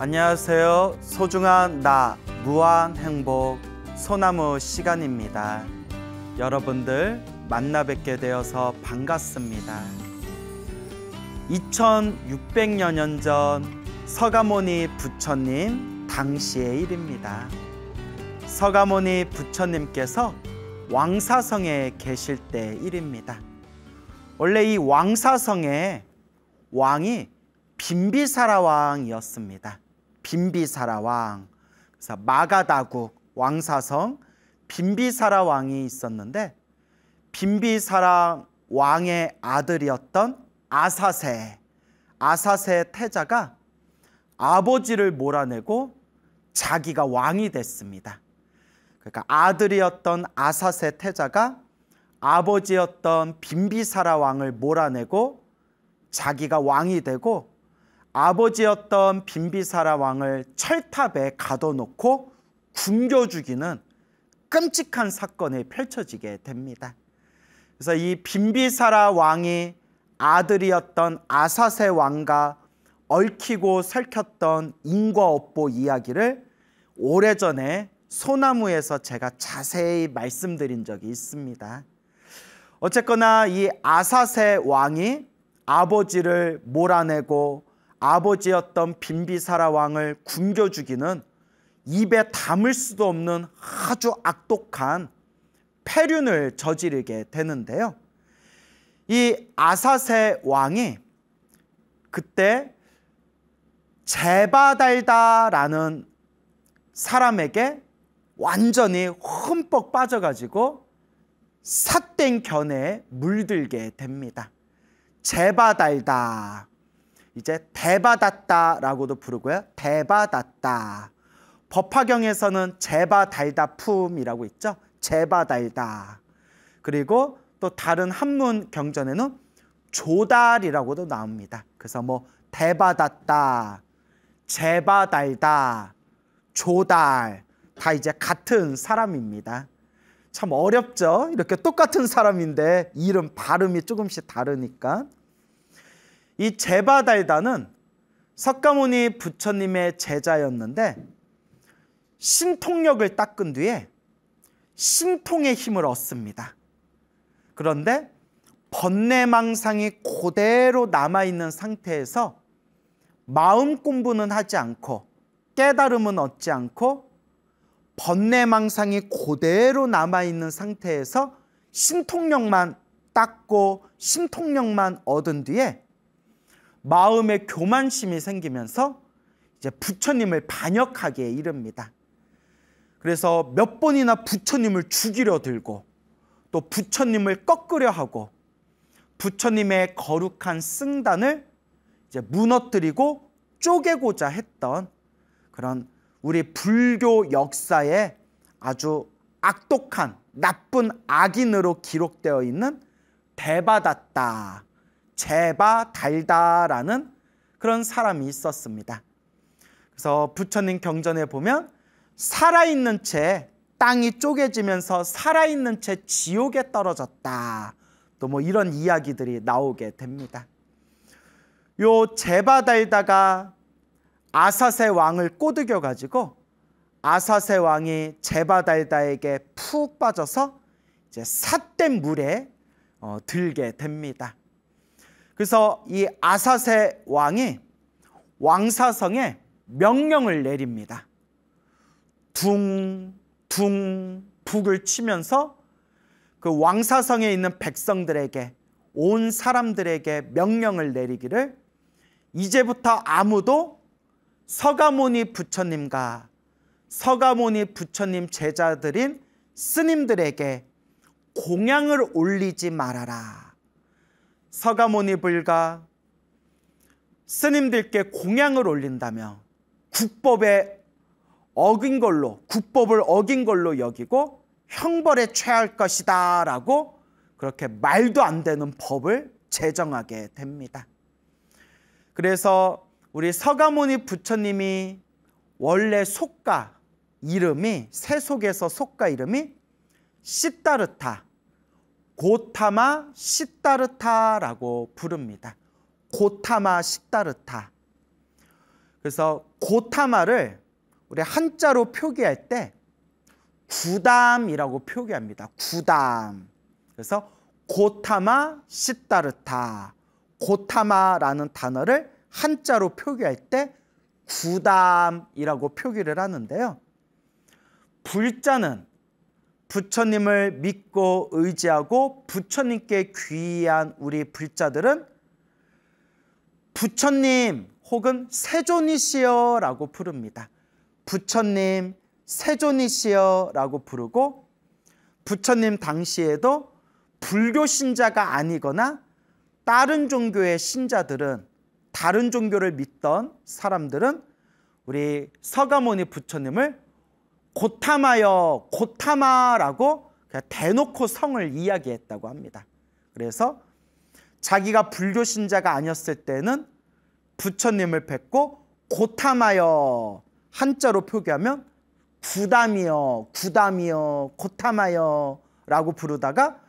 안녕하세요. 소중한 나 무한행복 소나무 시간입니다. 여러분들 만나 뵙게 되어서 반갑습니다. 2600여 년 전 서가모니 부처님 당시의 일입니다. 서가모니 부처님께서 왕사성에 계실 때 일입니다. 원래 이 왕사성의 왕이 빈비사라 왕이었습니다. 빈비사라 왕. 그래서 마가다국 왕사성 빈비사라 왕이 있었는데, 빈비사라 왕의 아들이었던 아사세 태자가 아버지를 몰아내고 자기가 왕이 됐습니다. 그러니까 아들이었던 아사세 태자가 아버지였던 빈비사라 왕을 몰아내고 자기가 왕이 되고, 아버지였던 빈비사라 왕을 철탑에 가둬놓고 굶겨 죽이는 끔찍한 사건이 펼쳐지게 됩니다. 그래서 이 빈비사라 왕이 아들이었던 아사세 왕과 얽히고 설켰던 인과 업보 이야기를 오래전에 소나무에서 제가 자세히 말씀드린 적이 있습니다. 어쨌거나 이 아사세 왕이 아버지를 몰아내고 아버지였던 빈비사라 왕을 굶겨 죽이는 입에 담을 수도 없는 아주 악독한 폐륜을 저지르게 되는데요. 이 아사세 왕이 그때 제바달다라는 사람에게 완전히 흠뻑 빠져가지고 삿된 견해에 물들게 됩니다. 제바달다, 이제 대바닷다라고도 부르고요. 대바닷다. 법화경에서는 제바달다품이라고 있죠. 제바달다. 그리고 또 다른 한문 경전에는 조달이라고도 나옵니다. 그래서 뭐 대바닷다, 제바달다, 조달 다 이제 같은 사람입니다. 참 어렵죠? 이렇게 똑같은 사람인데 이름 발음이 조금씩 다르니까. 이 제바달다는 석가모니 부처님의 제자였는데 신통력을 닦은 뒤에 신통의 힘을 얻습니다. 그런데 번뇌망상이 그대로 남아있는 상태에서 마음 공부는 하지 않고 깨달음은 얻지 않고 번뇌망상이 그대로 남아있는 상태에서 신통력만 닦고 신통력만 얻은 뒤에 마음에 교만심이 생기면서 이제 부처님을 반역하기에 이릅니다. 그래서 몇 번이나 부처님을 죽이려 들고 또 부처님을 꺾으려 하고 부처님의 거룩한 승단을 이제 무너뜨리고 쪼개고자 했던 그런 우리 불교 역사에 아주 악독한 나쁜 악인으로 기록되어 있는 대바닷다, 제바달다라는 그런 사람이 있었습니다. 그래서 부처님 경전에 보면 살아있는 채 땅이 쪼개지면서 살아있는 채 지옥에 떨어졌다, 또 뭐 이런 이야기들이 나오게 됩니다. 요 제바달다가 아사세 왕을 꼬드겨 가지고 아사세 왕이 제바달다에게 푹 빠져서 이제 삿된 물에 들게 됩니다. 그래서 이 아사세 왕이 왕사성에 명령을 내립니다. 둥 북을 치면서 그 왕사성에 있는 백성들에게, 온 사람들에게 명령을 내리기를 이제부터 아무도 서가모니 부처님과 서가모니 부처님 제자들인 스님들에게 공양을 올리지 말아라. 서가모니 불가 스님들께 공양을 올린다며 국법을 어긴 걸로 여기고 형벌에 처할 것이다 라고 그렇게 말도 안 되는 법을 제정하게 됩니다. 그래서 우리 서가모니 부처님이 원래 속가 이름이, 세속에서 속가 이름이 시다르타, 고타마 시다르타라고 부릅니다. 고타마 시다르타. 그래서 고타마를 우리 한자로 표기할 때 구담이라고 표기합니다. 구담. 그래서 고타마 시타르타. 고타마라는 단어를 한자로 표기할 때 구담이라고 표기를 하는데요. 불자는 부처님을 믿고 의지하고 부처님께 귀의한 우리 불자들은 부처님 혹은 세존이시여 라고 부릅니다. 부처님, 세존이시여 라고 부르고, 부처님 당시에도 불교 신자가 아니거나 다른 종교의 신자들은, 다른 종교를 믿던 사람들은 우리 서가모니 부처님을 고타마여, 고타마라고 그냥 대놓고 성을 이야기했다고 합니다. 그래서 자기가 불교 신자가 아니었을 때는 부처님을 뵙고 고타마여, 한자로 표기하면 구담이여, 구담이여, 고타마여 라고 부르다가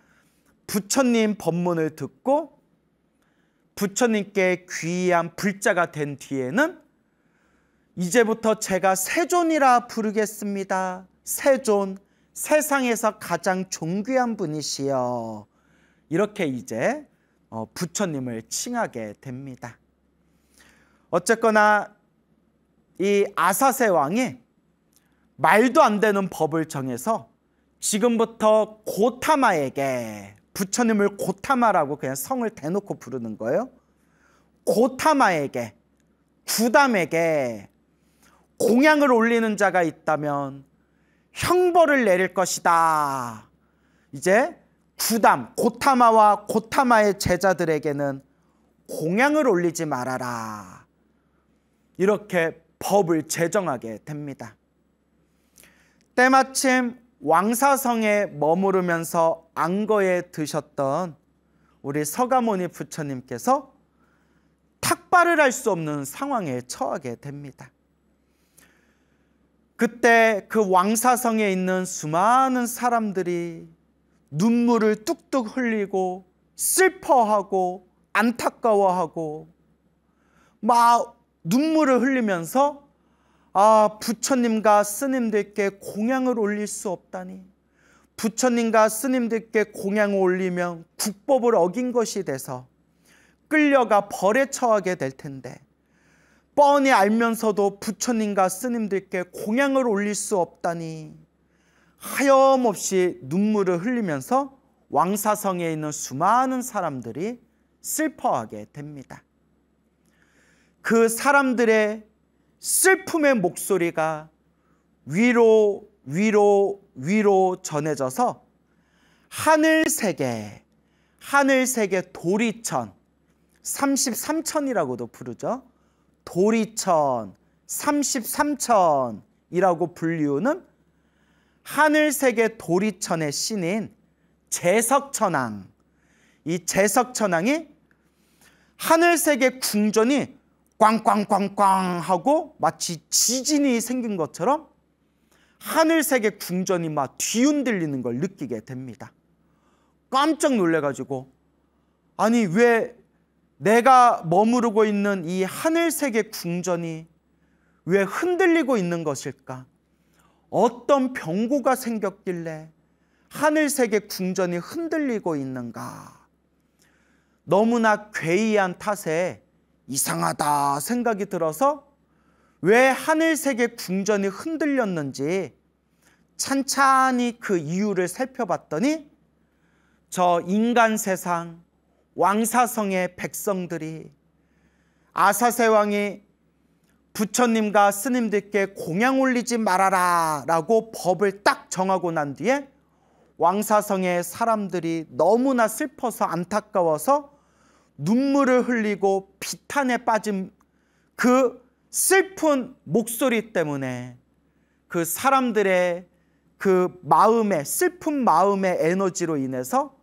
부처님 법문을 듣고 부처님께 귀의한 불자가 된 뒤에는 이제부터 제가 세존이라 부르겠습니다. 세존, 세상에서 가장 존귀한 분이시여. 이렇게 이제 부처님을 칭하게 됩니다. 어쨌거나 이 아사세 왕이 말도 안 되는 법을 정해서 지금부터 고타마에게, 부처님을 고타마라고 그냥 성을 대놓고 부르는 거예요. 고타마에게, 구담에게 공양을 올리는 자가 있다면 형벌을 내릴 것이다. 이제 구담, 고타마와 고타마의 제자들에게는 공양을 올리지 말아라. 이렇게 법을 제정하게 됩니다. 때마침 왕사성에 머무르면서 안거에 드셨던 우리 서가모니 부처님께서 탁발을 할 수 없는 상황에 처하게 됩니다. 그때 그 왕사성에 있는 수많은 사람들이 눈물을 뚝뚝 흘리고 슬퍼하고 안타까워하고 막 눈물을 흘리면서 부처님과 스님들께 공양을 올릴 수 없다니, 부처님과 스님들께 공양을 올리면 국법을 어긴 것이 돼서 끌려가 벌에 처하게 될 텐데 뻔히 알면서도 부처님과 스님들께 공양을 올릴 수 없다니 하염없이 눈물을 흘리면서 왕사성에 있는 수많은 사람들이 슬퍼하게 됩니다. 그 사람들의 슬픔의 목소리가 위로 전해져서 하늘세계 도리천, 33천이라고도 부르죠. 도리천, 33천이라고 불리우는 하늘세계 도리천의 신인 제석천왕. 이 제석천왕이 하늘세계 궁전이 꽝꽝꽝꽝 하고 마치 지진이 생긴 것처럼 하늘세계 궁전이 막 뒤흔들리는 걸 느끼게 됩니다. 깜짝 놀래가지고, 아니 왜 내가 머무르고 있는 이 하늘세계 궁전이 왜 흔들리고 있는 것일까? 어떤 병고가 생겼길래 하늘세계 궁전이 흔들리고 있는가? 너무나 괴이한 탓에 이상하다 생각이 들어서 왜 하늘세계 궁전이 흔들렸는지 찬찬히 그 이유를 살펴봤더니 저 인간 세상 왕사성의 백성들이 아사세 왕이 부처님과 스님들께 공양 올리지 말아라 라고 법을 딱 정하고 난 뒤에 왕사성의 사람들이 너무나 슬퍼서 안타까워서 눈물을 흘리고 비탄에 빠진 그 슬픈 목소리 때문에 그 사람들의 그 마음의, 슬픈 마음의 에너지로 인해서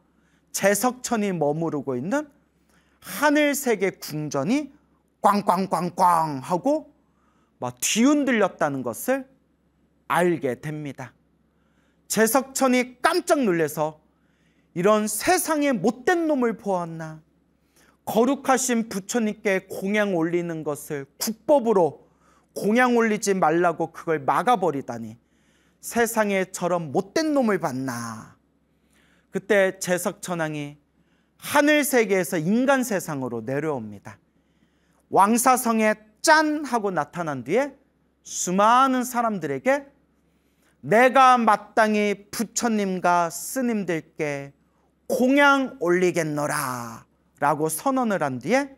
제석천이 머무르고 있는 하늘세계 궁전이 꽝꽝꽝꽝 하고 막 뒤흔들렸다는 것을 알게 됩니다. 제석천이 깜짝 놀라서 이런 세상에 못된 놈을 보았나, 거룩하신 부처님께 공양 올리는 것을 국법으로 공양 올리지 말라고 그걸 막아버리다니 세상에 저런 못된 놈을 봤나. 그때 제석천왕이 하늘 세계에서 인간 세상으로 내려옵니다. 왕사성에 짠 하고 나타난 뒤에 수많은 사람들에게 내가 마땅히 부처님과 스님들께 공양 올리겠노라 라고 선언을 한 뒤에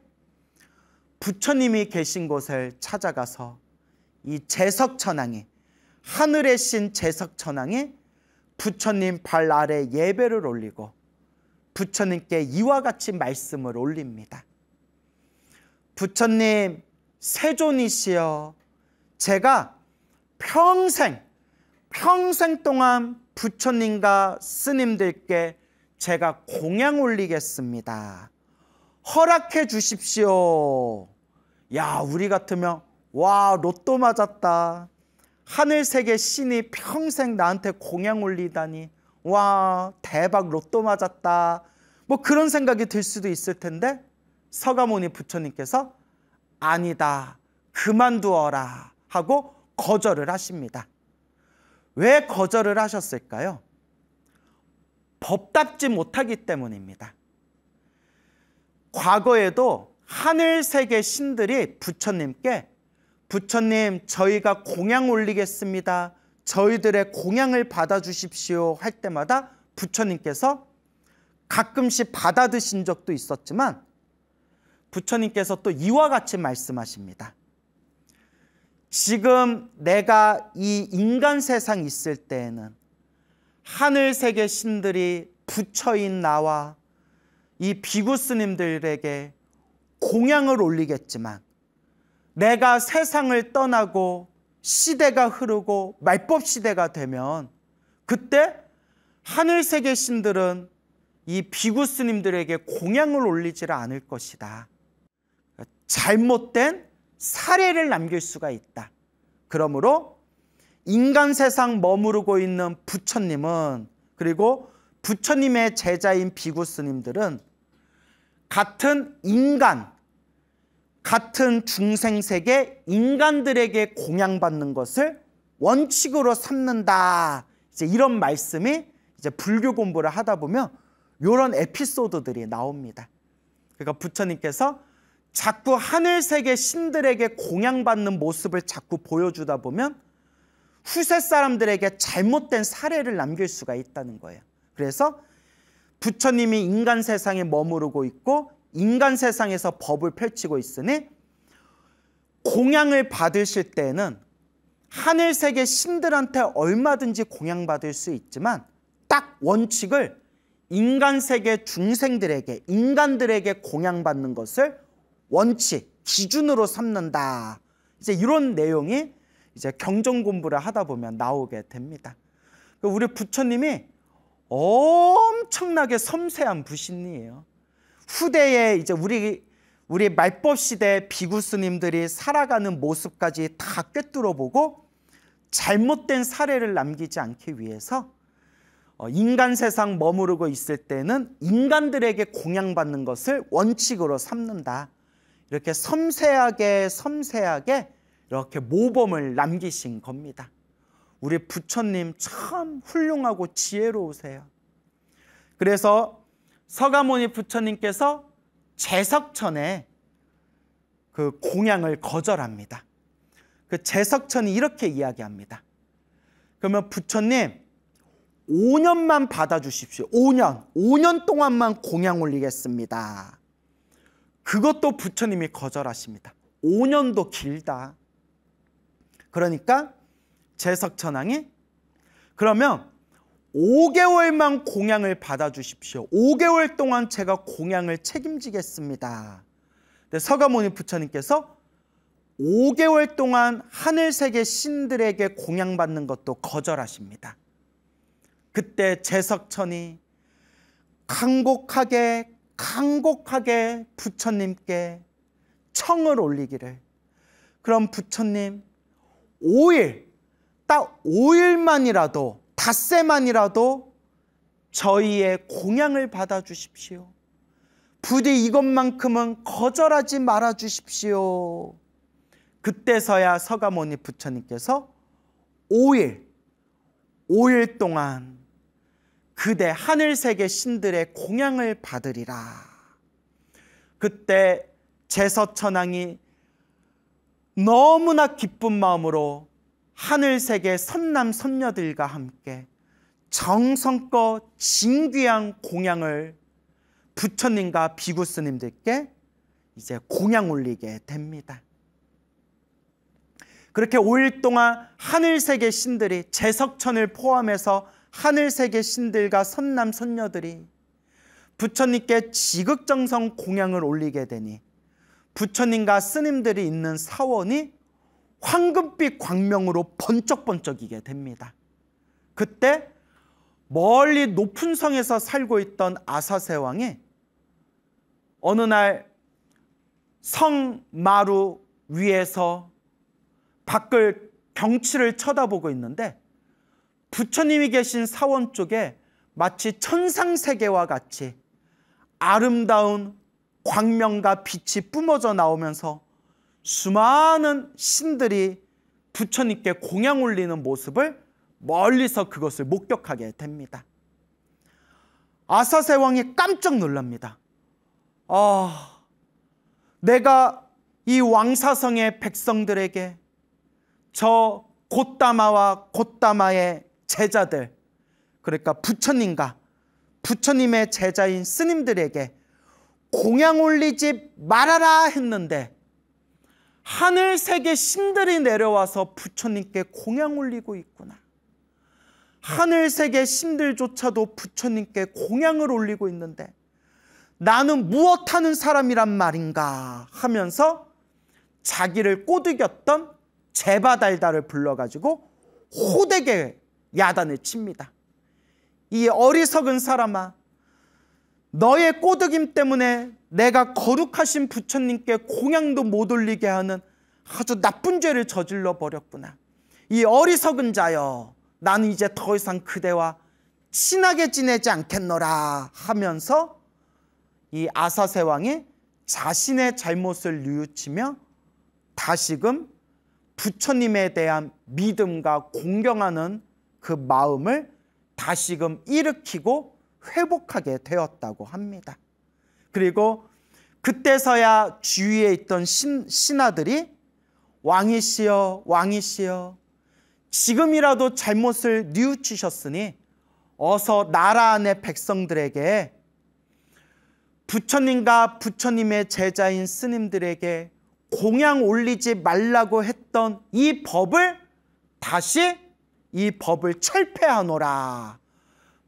부처님이 계신 곳을 찾아가서 이 제석천왕이, 하늘의 신 제석천왕이 부처님 발 아래 예배를 올리고 부처님께 이와 같이 말씀을 올립니다. 부처님, 세존이시여, 제가 평생 동안 부처님과 스님들께 제가 공양 올리겠습니다. 허락해 주십시오. 야, 우리 같으면 와, 로또 맞았다. 하늘세계 신이 평생 나한테 공양 올리다니, 와, 대박, 로또 맞았다. 뭐 그런 생각이 들 수도 있을 텐데 서가모니 부처님께서 아니다, 그만두어라 하고 거절을 하십니다. 왜 거절을 하셨을까요? 법답지 못하기 때문입니다. 과거에도 하늘세계 신들이 부처님께 부처님, 저희가 공양 올리겠습니다. 저희들의 공양을 받아주십시오 할 때마다 부처님께서 가끔씩 받아드신 적도 있었지만 부처님께서 또 이와 같이 말씀하십니다. 지금 내가 이 인간 세상 있을 때에는 하늘세계 신들이 부처인 나와 이 비구 스님들에게 공양을 올리겠지만 내가 세상을 떠나고 시대가 흐르고 말법 시대가 되면 그때 하늘세계 신들은 이 비구 스님들에게 공양을 올리지를 않을 것이다. 잘못된 사례를 남길 수가 있다. 그러므로 인간 세상 머무르고 있는 부처님은, 그리고 부처님의 제자인 비구 스님들은 같은 인간, 같은 중생세계 인간들에게 공양받는 것을 원칙으로 삼는다. 이제 이런 말씀이 이제 불교 공부를 하다 보면 이런 에피소드들이 나옵니다. 그러니까 부처님께서 자꾸 하늘세계 신들에게 공양받는 모습을 자꾸 보여주다 보면 후세 사람들에게 잘못된 사례를 남길 수가 있다는 거예요. 그래서 부처님이 인간 세상에 머무르고 있고 인간 세상에서 법을 펼치고 있으니 공양을 받으실 때는 하늘세계 신들한테 얼마든지 공양받을 수 있지만 딱 원칙을 인간세계 중생들에게, 인간들에게 공양받는 것을 원칙, 기준으로 삼는다. 이제 이런 내용이 이제 경전 공부를 하다 보면 나오게 됩니다. 우리 부처님이 엄청나게 섬세한 부신이에요. 후대에 이제 우리 말법 시대 비구 스님들이 살아가는 모습까지 다 꿰뚫어 보고 잘못된 사례를 남기지 않기 위해서 인간 세상 머무르고 있을 때는 인간들에게 공양받는 것을 원칙으로 삼는다. 이렇게 섬세하게 이렇게 모범을 남기신 겁니다. 우리 부처님 참 훌륭하고 지혜로우세요. 그래서 서가모니 부처님께서 제석천에 그 공양을 거절합니다. 그 제석천이 이렇게 이야기합니다. 그러면 부처님 5년만 받아주십시오. 5년 동안만 공양 올리겠습니다. 그것도 부처님이 거절하십니다. 5년도 길다. 그러니까 제석천왕이 그러면 5개월만 공양을 받아주십시오. 5개월 동안 제가 공양을 책임지겠습니다. 근데 서가모니 부처님께서 5개월 동안 하늘세계 신들에게 공양받는 것도 거절하십니다. 그때 제석천이 간곡하게 부처님께 청을 올리기를, 그럼 부처님 5일, 딱 5일만이라도, 닷새만이라도 저희의 공양을 받아주십시오. 부디 이것만큼은 거절하지 말아주십시오. 그때서야 서가모니 부처님께서 5일 동안 그대 하늘세계 신들의 공양을 받으리라. 그때 제서천왕이 너무나 기쁜 마음으로 하늘세계 선남 선녀들과 함께 정성껏 진귀한 공양을 부처님과 비구스님들께 이제 공양 올리게 됩니다. 그렇게 5일 동안 하늘세계 신들이, 제석천을 포함해서 하늘세계 신들과 선남 선녀들이 부처님께 지극정성 공양을 올리게 되니 부처님과 스님들이 있는 사원이 황금빛 광명으로 번쩍번쩍이게 됩니다. 그때 멀리 높은 성에서 살고 있던 아사세왕이 어느 날 성마루 위에서 밖을 경치를 쳐다보고 있는데 부처님이 계신 사원 쪽에 마치 천상세계와 같이 아름다운 광명과 빛이 뿜어져 나오면서 수많은 신들이 부처님께 공양 올리는 모습을 멀리서 그것을 목격하게 됩니다. 아사세왕이 깜짝 놀랍니다. 내가 이 왕사성의 백성들에게, 저 곶다마와 곶다마의 제자들, 그러니까 부처님과 부처님의 제자인 스님들에게 공양 올리지 말아라 했는데 하늘세계 신들이 내려와서 부처님께 공양 올리고 있구나. 하늘세계 신들조차도 부처님께 공양을 올리고 있는데 나는 무엇하는 사람이란 말인가 하면서 자기를 꼬드겼던 제바달다를 불러가지고 호되게 야단을 칩니다. 이 어리석은 사람아, 너의 꼬드김 때문에 내가 거룩하신 부처님께 공양도 못 올리게 하는 아주 나쁜 죄를 저질러 버렸구나. 이 어리석은 자여, 나는 이제 더 이상 그대와 친하게 지내지 않겠노라 하면서 이 아사세왕이 자신의 잘못을 뉘우치며 다시금 부처님에 대한 믿음과 공경하는 그 마음을 다시금 일으키고 회복하게 되었다고 합니다. 그리고 그때서야 주위에 있던 신하들이 왕이시여, 왕이시여, 지금이라도 잘못을 뉘우치셨으니 어서 나라 안의 백성들에게, 부처님과 부처님의 제자인 스님들에게 공양 올리지 말라고 했던 이 법을 다시 이 법을 철폐하노라.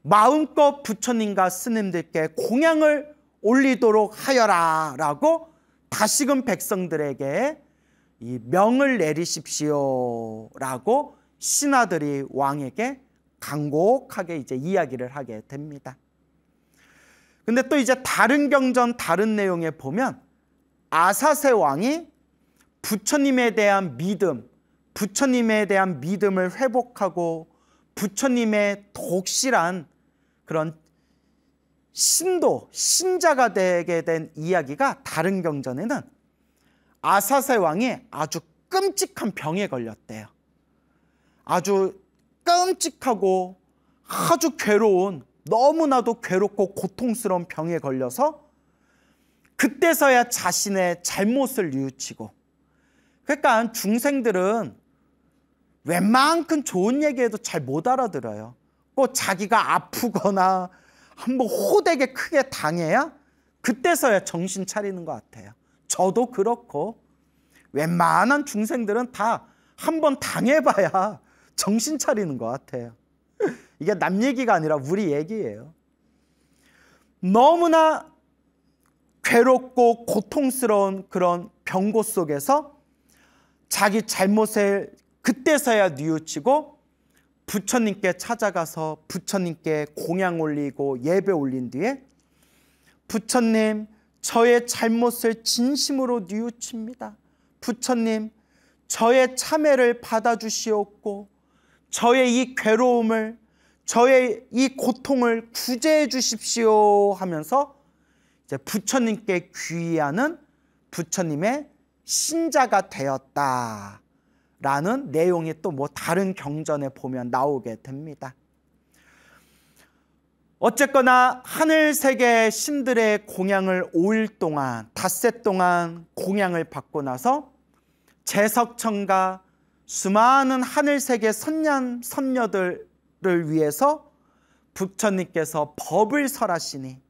마음껏 부처님과 스님들께 공양을 올리도록 하여라 라고 다시금 백성들에게 이 명을 내리십시오 라고 신하들이 왕에게 간곡하게 이제 이야기를 하게 됩니다. 근데 또 이제 다른 경전 다른 내용에 보면 아사세 왕이 부처님에 대한 믿음, 부처님에 대한 믿음을 회복하고 부처님의 독실한 그런 신도, 신자가 되게 된 이야기가 다른 경전에는 아사세 왕이 아주 끔찍한 병에 걸렸대요. 아주 끔찍하고 아주 괴로운, 너무나도 괴롭고 고통스러운 병에 걸려서 그때서야 자신의 잘못을 뉘우치고, 그러니까 중생들은 웬만큼 좋은 얘기해도 잘 못 알아들어요. 꼭 자기가 아프거나 한번 호되게 크게 당해야 그때서야 정신 차리는 것 같아요. 저도 그렇고 웬만한 중생들은 다 한번 당해봐야 정신 차리는 것 같아요. 이게 남 얘기가 아니라 우리 얘기예요. 너무나 괴롭고 고통스러운 그런 병고 속에서 자기 잘못을 그때서야 뉘우치고 부처님께 찾아가서 부처님께 공양 올리고 예배 올린 뒤에, 부처님, 저의 잘못을 진심으로 뉘우칩니다. 부처님, 저의 참회를 받아주시옵고 저의 이 괴로움을, 저의 이 고통을 구제해 주십시오 하면서 이제 부처님께 귀의하는 부처님의 신자가 되었다 라는 내용이 또 뭐 다른 경전에 보면 나오게 됩니다. 어쨌거나 하늘 세계 신들의 공양을 5일 동안, 닷새 동안 공양을 받고 나서 제석천과 수많은 하늘 세계 선남 선녀들을 위해서 부처님께서 법을 설하시니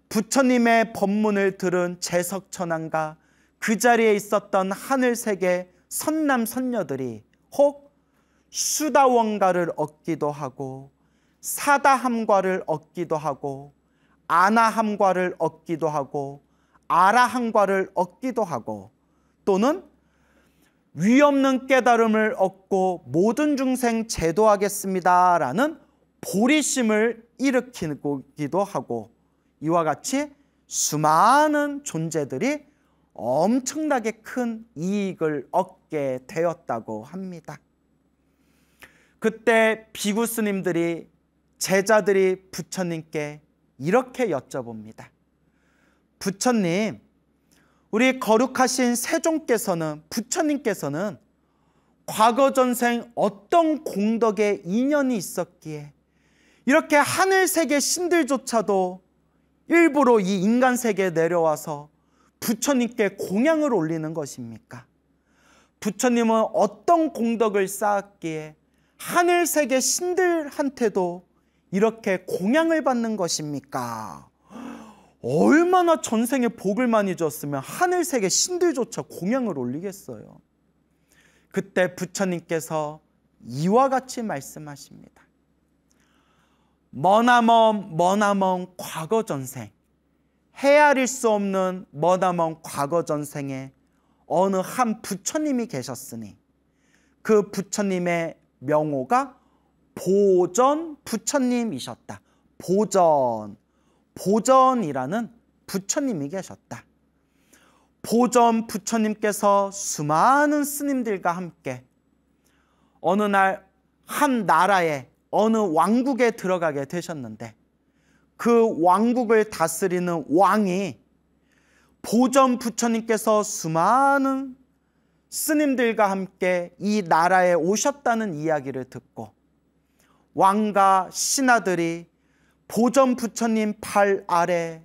부처님의 법문을 들은 제석천왕과 그 자리에 있었던 하늘 세계 선남 선녀들이 혹 수다원가를 얻기도 하고 사다함과를 얻기도 하고 아나함과를 얻기도 하고 아라함과를 얻기도 하고 또는 위없는 깨달음을 얻고 모든 중생 제도하겠습니다 라는 보리심을 일으키기도 하고 이와 같이 수많은 존재들이 엄청나게 큰 이익을 얻게 되었다고 합니다. 그때 비구 스님들이 제자들이 부처님께 이렇게 여쭤봅니다. 부처님, 우리 거룩하신 세종께서는 부처님께서는 과거 전생 어떤 공덕의 인연이 있었기에 이렇게 하늘세계 신들조차도 일부러 이 인간세계에 내려와서 부처님께 공양을 올리는 것입니까? 부처님은 어떤 공덕을 쌓았기에 하늘세계 신들한테도 이렇게 공양을 받는 것입니까? 얼마나 전생에 복을 많이 줬으면 하늘세계 신들조차 공양을 올리겠어요. 그때 부처님께서 이와 같이 말씀하십니다. 머나먼 과거 전생, 헤아릴 수 없는 머나먼 과거 전생에 어느 한 부처님이 계셨으니 그 부처님의 명호가 보전 부처님이셨다. 보전이라는 부처님이 계셨다. 보전 부처님께서 수많은 스님들과 함께 어느 날 한 나라에 어느 왕국에 들어가게 되셨는데 그 왕국을 다스리는 왕이 보전 부처님께서 수많은 스님들과 함께 이 나라에 오셨다는 이야기를 듣고 왕과 신하들이 보전 부처님 발 아래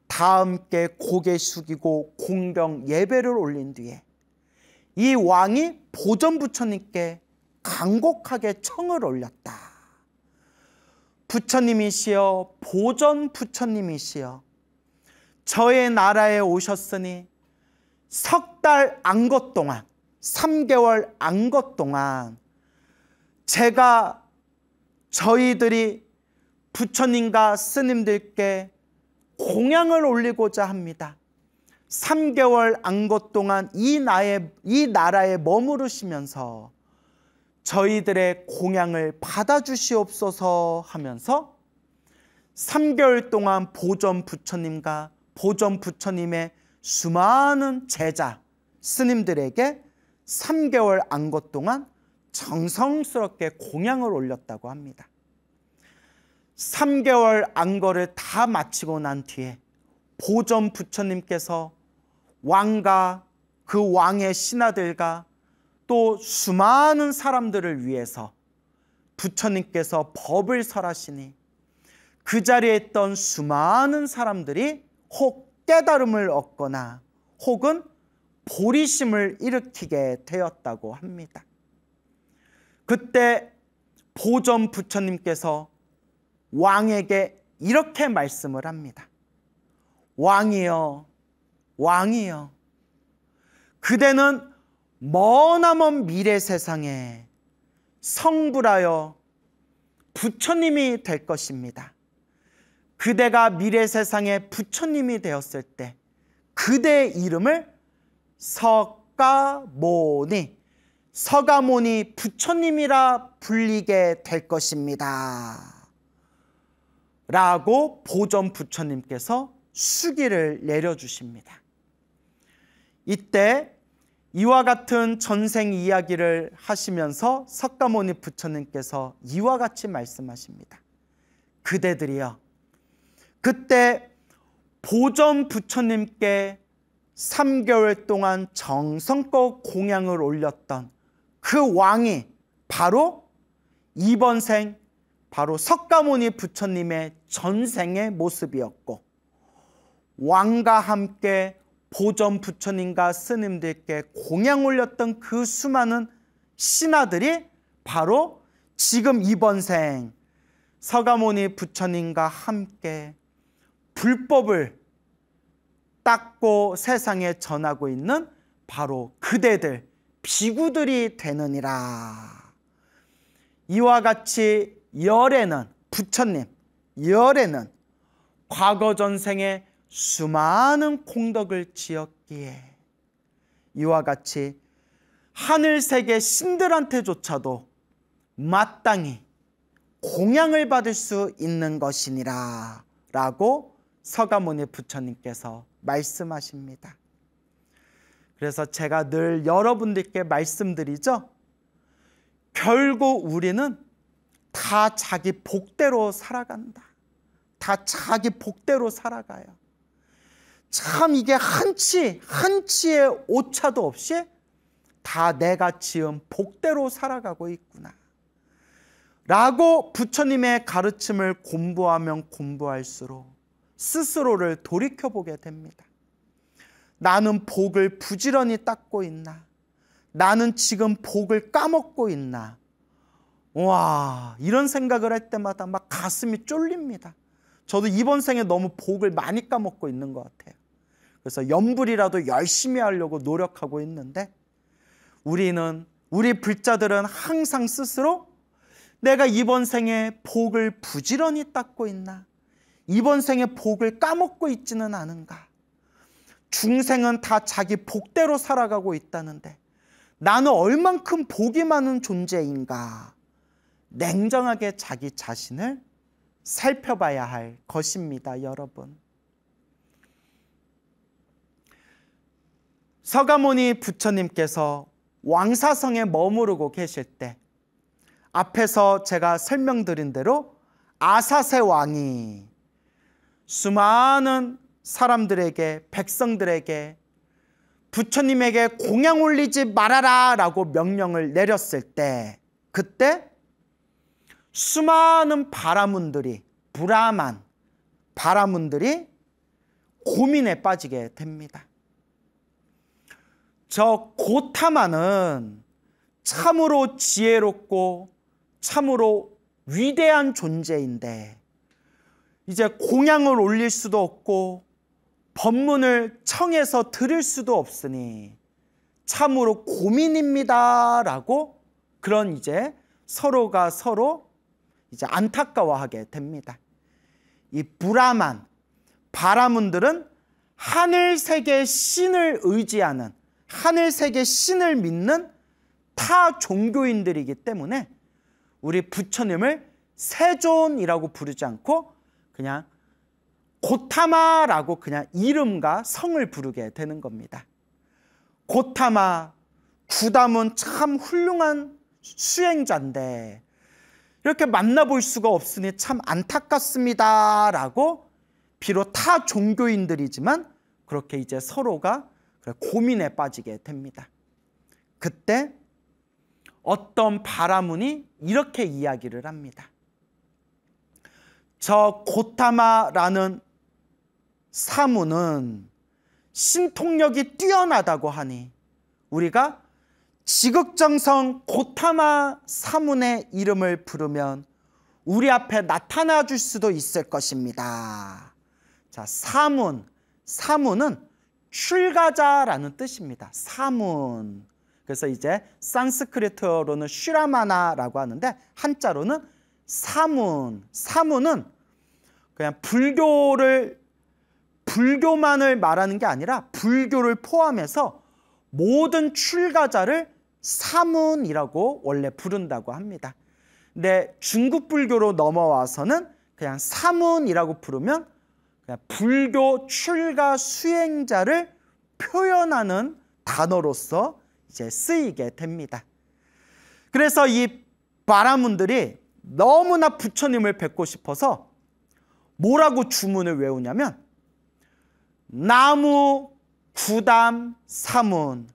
다 함께 고개 숙이고 공경 예배를 올린 뒤에 이 왕이 보전 부처님께 간곡하게 청을 올렸다. 부처님이시여, 보전 부처님이시여, 저의 나라에 오셨으니 석 달 안것 동안, 3개월 안것 동안 제가 저희들이 부처님과 스님들께 공양을 올리고자 합니다. 3개월 안것 동안 이 나라에 머무르시면서 저희들의 공양을 받아주시옵소서 하면서 3개월 동안 보전 부처님과 보전 부처님의 수많은 제자, 스님들에게 3개월 안것 동안 정성스럽게 공양을 올렸다고 합니다. 3개월 안거를 다 마치고 난 뒤에 보전 부처님께서 왕과 그 왕의 신하들과 또 수많은 사람들을 위해서 부처님께서 법을 설하시니 그 자리에 있던 수많은 사람들이 혹 깨달음을 얻거나 혹은 보리심을 일으키게 되었다고 합니다. 그때 보전 부처님께서 왕에게 이렇게 말씀을 합니다. 왕이여, 왕이여, 그대는 머나먼 미래 세상에 성불하여 부처님이 될 것입니다. 그대가 미래 세상에 부처님이 되었을 때 그대의 이름을 서가모니 부처님이라 불리게 될 것입니다. 라고 보전 부처님께서 수기를 내려주십니다. 이때 이와 같은 전생 이야기를 하시면서 석가모니 부처님께서 이와 같이 말씀하십니다. 그대들이여, 그때 보전 부처님께 3개월 동안 정성껏 공양을 올렸던 그 왕이 바로 이번 생 바로 석가모니 부처님의 전생의 모습이었고, 왕과 함께 보전 부처님과 스님들께 공양 올렸던 그 수많은 신하들이 바로 지금 이번 생 석가모니 부처님과 함께 불법을 닦고 세상에 전하고 있는 바로 그대들, 비구들이 되느니라. 이와 같이 열에는, 부처님 열에는 과거 전생에 수많은功德을 지었기에 이와 같이 하늘세계 신들한테조차도 마땅히 공양을 받을 수 있는 것이니라 라고 석가모니 부처님께서 말씀하십니다. 그래서 제가 늘 여러분들께 말씀드리죠. 결국 우리는 다 자기 복대로 살아간다. 다 자기 복대로 살아가요. 참 이게 한치의 오차도 없이 다 내가 지은 복대로 살아가고 있구나 라고 부처님의 가르침을 공부하면 공부할수록 스스로를 돌이켜보게 됩니다. 나는 복을 부지런히 닦고 있나? 나는 지금 복을 까먹고 있나? 와, 이런 생각을 할 때마다 막 가슴이 쫄립니다. 저도 이번 생에 너무 복을 많이 까먹고 있는 것 같아요. 그래서 염불이라도 열심히 하려고 노력하고 있는데, 우리 불자들은 항상 스스로 내가 이번 생에 복을 부지런히 닦고 있나? 이번 생에 복을 까먹고 있지는 않은가? 중생은 다 자기 복대로 살아가고 있다는데 나는 얼만큼 복이 많은 존재인가? 냉정하게 자기 자신을 살펴봐야 할 것입니다, 여러분. 석가모니 부처님께서 왕사성에 머무르고 계실 때 앞에서 제가 설명드린 대로 아사세 왕이 수많은 사람들에게, 백성들에게 부처님에게 공양 올리지 말아라 라고 명령을 내렸을 때, 그때 수많은 바라문들이, 브라만 바라문들이 고민에 빠지게 됩니다. 저 고타마는 참으로 지혜롭고 참으로 위대한 존재인데 이제 공양을 올릴 수도 없고 법문을 청해서 들을 수도 없으니 참으로 고민입니다 라고 그런 이제 서로가 서로 이제 안타까워하게 됩니다. 이 브라만, 바라문들은 하늘세계 신을 의지하는, 하늘세계 신을 믿는 타 종교인들이기 때문에 우리 부처님을 세존이라고 부르지 않고 그냥 고타마라고 그냥 이름과 성을 부르게 되는 겁니다. 고타마, 구담은 참 훌륭한 수행자인데 이렇게 만나볼 수가 없으니 참 안타깝습니다 라고 비록 타 종교인들이지만 그렇게 이제 서로가 고민에 빠지게 됩니다. 그때 어떤 바라문이 이렇게 이야기를 합니다. 저 고타마라는 사문은 신통력이 뛰어나다고 하니 우리가 지극정성 고타마 사문의 이름을 부르면 우리 앞에 나타나 줄 수도 있을 것입니다. 자, 사문은 출가자라는 뜻입니다. 사문. 그래서 이제 산스크리트어로는 슈라마나라고 하는데 한자로는 사문. 사문은 그냥 불교만을 말하는 게 아니라 불교를 포함해서 모든 출가자를 사문이라고 원래 부른다고 합니다. 근데 중국 불교로 넘어와서는 그냥 사문이라고 부르면 그냥 불교 출가 수행자를 표현하는 단어로서 이제 쓰이게 됩니다. 그래서 이 바라문들이 너무나 부처님을 뵙고 싶어서 뭐라고 주문을 외우냐면 나무 구담 사문,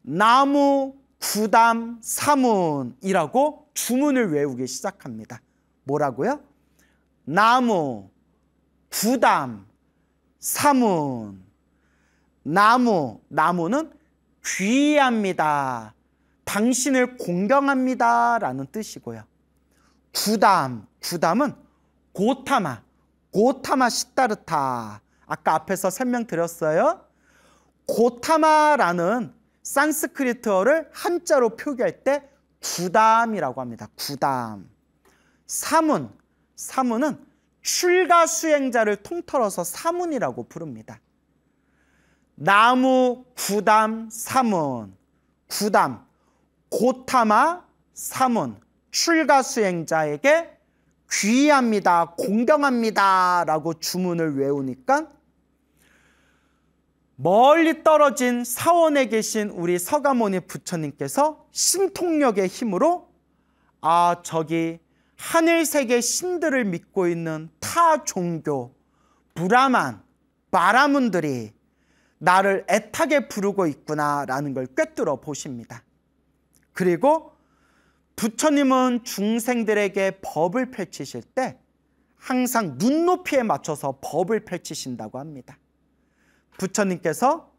나무 구담 사문이라고 주문을 외우기 시작합니다. 뭐라고요? 나무 구담 사문. 나무는 귀합니다. 당신을 공경합니다 라는 뜻이고요. 구담은 고타마 시타르타. 아까 앞에서 설명드렸어요. 고타마라는 산스크리트어를 한자로 표기할 때 구담이라고 합니다. 구담. 사문은 출가 수행자를 통틀어서 사문이라고 부릅니다. 나무 구담 사문. 구담, 고타마 사문, 출가 수행자에게 귀합니다, 공경합니다 라고 주문을 외우니까 멀리 떨어진 사원에 계신 우리 서가모니 부처님께서 신통력의 힘으로 저기 하늘세계 신들을 믿고 있는 타 종교 브라만, 바라문들이 나를 애타게 부르고 있구나 라는 걸 꿰뚫어 보십니다. 그리고 부처님은 중생들에게 법을 펼치실 때 항상 눈높이에 맞춰서 법을 펼치신다고 합니다. 부처님께서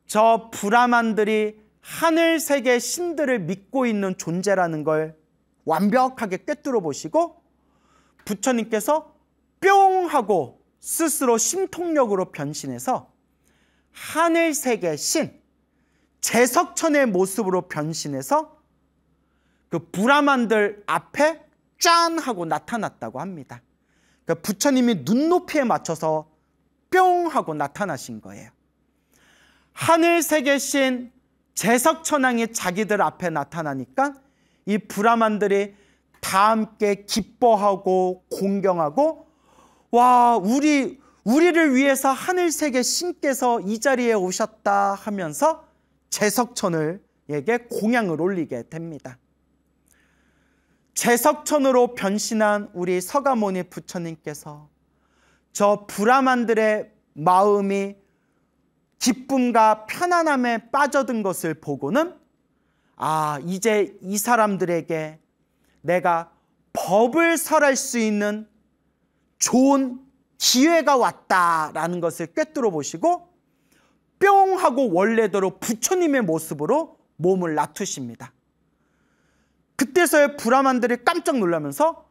저 브라만들이 하늘세계 신들을 믿고 있는 존재라는 걸 완벽하게 꿰뚫어 보시고 부처님께서 뿅 하고 스스로 신통력으로 변신해서 하늘세계 신 제석천의 모습으로 변신해서 그 브라만들 앞에 짠 하고 나타났다고 합니다. 그러니까 부처님이 눈높이에 맞춰서 뿅 하고 나타나신 거예요. 하늘세계 신 제석천왕이 자기들 앞에 나타나니까 이 브라만들이 다 함께 기뻐하고 공경하고 와, 우리를 위해서 하늘세계 신께서 이 자리에 오셨다 하면서 제석천을에게 공양을 올리게 됩니다. 제석천으로 변신한 우리 서가모니 부처님께서 저 브라만들의 마음이 기쁨과 편안함에 빠져든 것을 보고는 이제 이 사람들에게 내가 법을 설할 수 있는 좋은 기회가 왔다라는 것을 꿰뚫어 보시고 뿅 하고 원래대로 부처님의 모습으로 몸을 놔두십니다. 그때서야 브라만들이 깜짝 놀라면서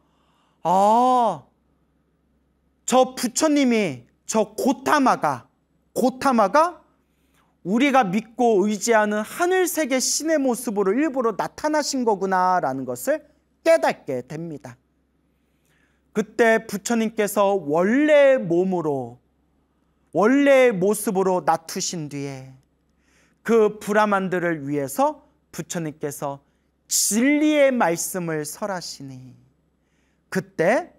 저 부처님이 저 고타마가 우리가 믿고 의지하는 하늘세계 신의 모습으로 일부러 나타나신 거구나 라는 것을 깨닫게 됩니다. 그때 부처님께서 원래의 모습으로 놔두신 뒤에 그 브라만들을 위해서 부처님께서 진리의 말씀을 설하시니 그때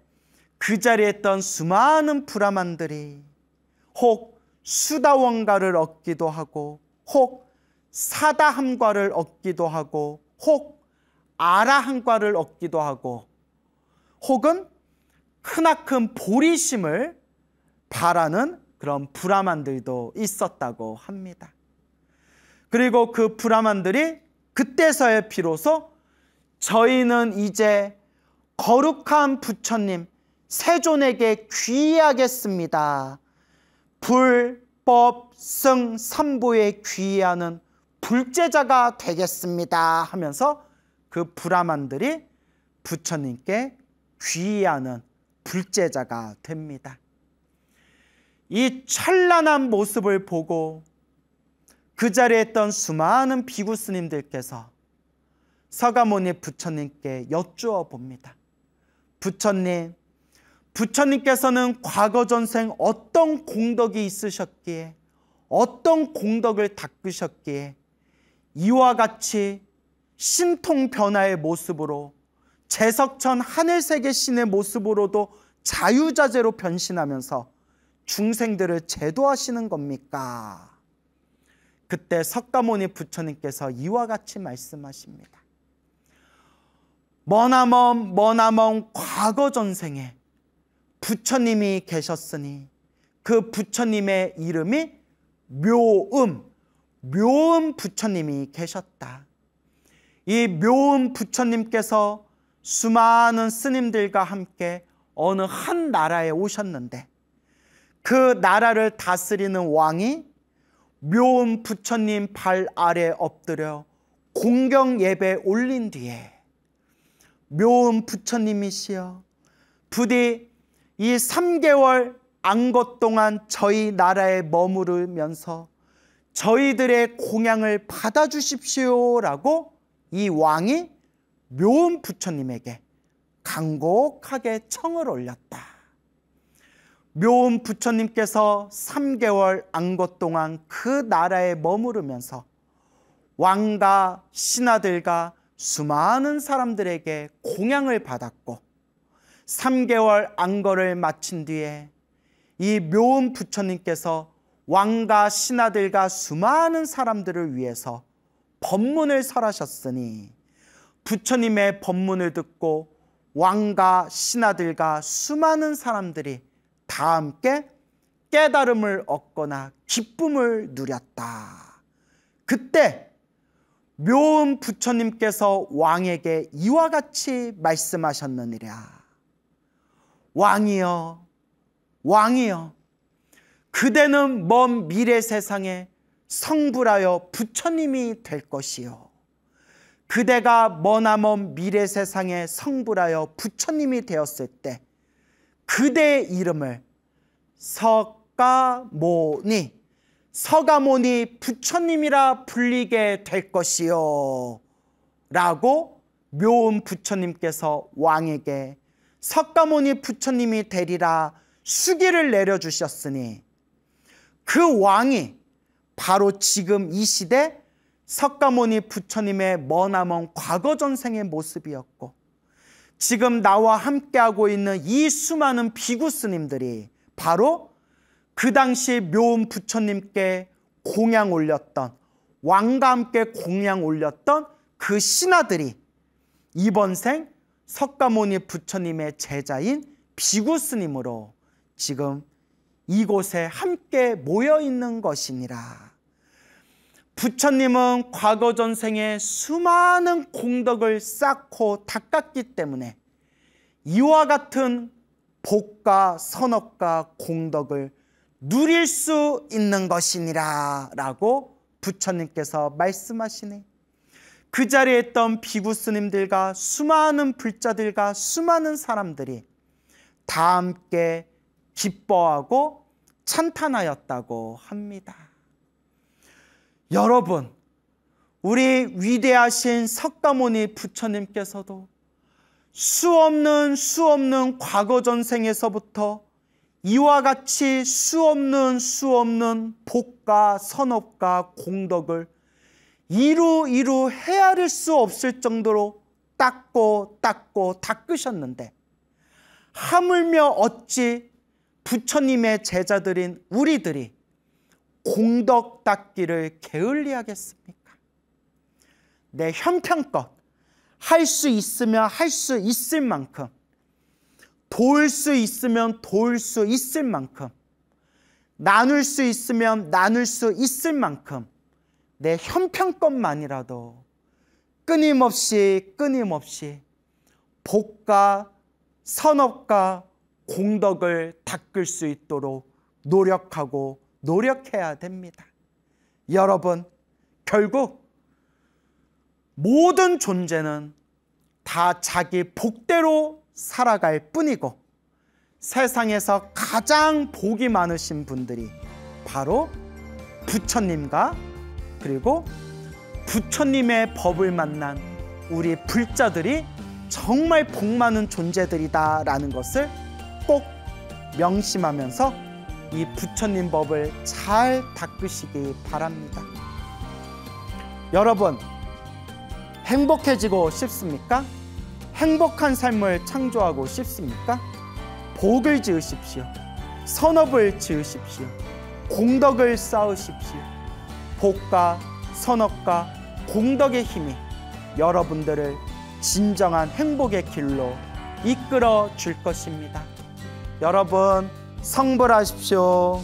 그 자리에 있던 수많은 브라만들이 혹 수다원가를 얻기도 하고 혹 사다함과를 얻기도 하고 혹 아라함과를 얻기도 하고 혹은 크나큰 보리심을 바라는 그런 브라만들도 있었다고 합니다. 그리고 그 브라만들이 그때서야 비로소 저희는 이제 거룩한 부처님 세존에게 귀의하겠습니다. 불법 승 삼보에 귀의하는 불제자가 되겠습니다 하면서 그 브라만들이 부처님께 귀의하는 불제자가 됩니다. 이 찬란한 모습을 보고 그 자리에 있던 수많은 비구 스님들께서 서가모니 부처님께 여쭈어 봅니다. 부처님께서는 과거 전생 어떤 공덕이 있으셨기에 어떤 공덕을 닦으셨기에 이와 같이 신통 변화의 모습으로 제석천 하늘세계 신의 모습으로도 자유자재로 변신하면서 중생들을 제도하시는 겁니까? 그때 석가모니 부처님께서 이와 같이 말씀하십니다. 머나먼 과거 전생에 부처님이 계셨으니 그 부처님의 이름이 묘음 부처님이 계셨다. 이 묘음 부처님께서 수많은 스님들과 함께 어느 한 나라에 오셨는데 그 나라를 다스리는 왕이 묘음 부처님 발 아래 엎드려 공경 예배 올린 뒤에 묘음 부처님이시여 부디 이 3개월 안것 동안 저희 나라에 머무르면서 저희들의 공양을 받아주십시오라고 이 왕이 묘음 부처님에게 간곡하게 청을 올렸다. 묘음 부처님께서 3개월 안것 동안 그 나라에 머무르면서 왕과 신하들과 수많은 사람들에게 공양을 받았고 3개월 안거를 마친 뒤에 이 묘음 부처님께서 왕과 신하들과 수많은 사람들을 위해서 법문을 설하셨으니 부처님의 법문을 듣고 왕과 신하들과 수많은 사람들이 다 함께 깨달음을 얻거나 기쁨을 누렸다. 그때 묘음 부처님께서 왕에게 이와 같이 말씀하셨느니라. 왕이여, 왕이여, 그대는 먼 미래 세상에 성불하여 부처님이 될 것이요. 그대가 머나먼 미래 세상에 성불하여 부처님이 되었을 때 그대의 이름을 서가모니 부처님이라 불리게 될 것이요 라고 묘음 부처님께서 왕에게 석가모니 부처님이 되리라 수기를 내려주셨으니 그 왕이 바로 지금 이 시대 석가모니 부처님의 머나먼 과거 전생의 모습이었고 지금 나와 함께하고 있는 이 수많은 비구 스님들이 바로 그 당시 묘음 부처님께 공양 올렸던 왕과 함께 공양 올렸던 그 신하들이 이번 생 석가모니 부처님의 제자인 비구 스님으로 지금 이곳에 함께 모여 있는 것이니라. 부처님은 과거 전생에 수많은 공덕을 쌓고 닦았기 때문에 이와 같은 복과 선업과 공덕을 누릴 수 있는 것이니라 라고 부처님께서 말씀하시네. 그 자리에 있던 비구 스님들과 수많은 불자들과 수많은 사람들이 다 함께 기뻐하고 찬탄하였다고 합니다. 여러분, 우리 위대하신 석가모니 부처님께서도 수없는 과거 전생에서부터 이와 같이 수없는 복과 선업과 공덕을 이루 헤아릴 수 없을 정도로 닦고 닦으셨는데 하물며 어찌 부처님의 제자들인 우리들이 공덕 닦기를 게을리하겠습니까? 내 형편껏 할 수 있으면 할 수 있을 만큼, 도울 수 있으면 도울 수 있을 만큼, 나눌 수 있으면 나눌 수 있을 만큼 내 형편껏만이라도 끊임없이 복과 선업과 공덕을 닦을 수 있도록 노력해야 됩니다. 여러분, 결국 모든 존재는 다 자기 복대로 살아갈 뿐이고 세상에서 가장 복이 많으신 분들이 바로 부처님과 그리고 부처님의 법을 만난 우리 불자들이 정말 복 많은 존재들이다라는 것을 꼭 명심하면서 이 부처님 법을 잘 닦으시기 바랍니다. 여러분, 행복해지고 싶습니까? 행복한 삶을 창조하고 싶습니까? 복을 지으십시오. 선업을 지으십시오. 공덕을 쌓으십시오. 복과 선업과 공덕의 힘이 여러분들을 진정한 행복의 길로 이끌어 줄 것입니다. 여러분, 성불하십시오.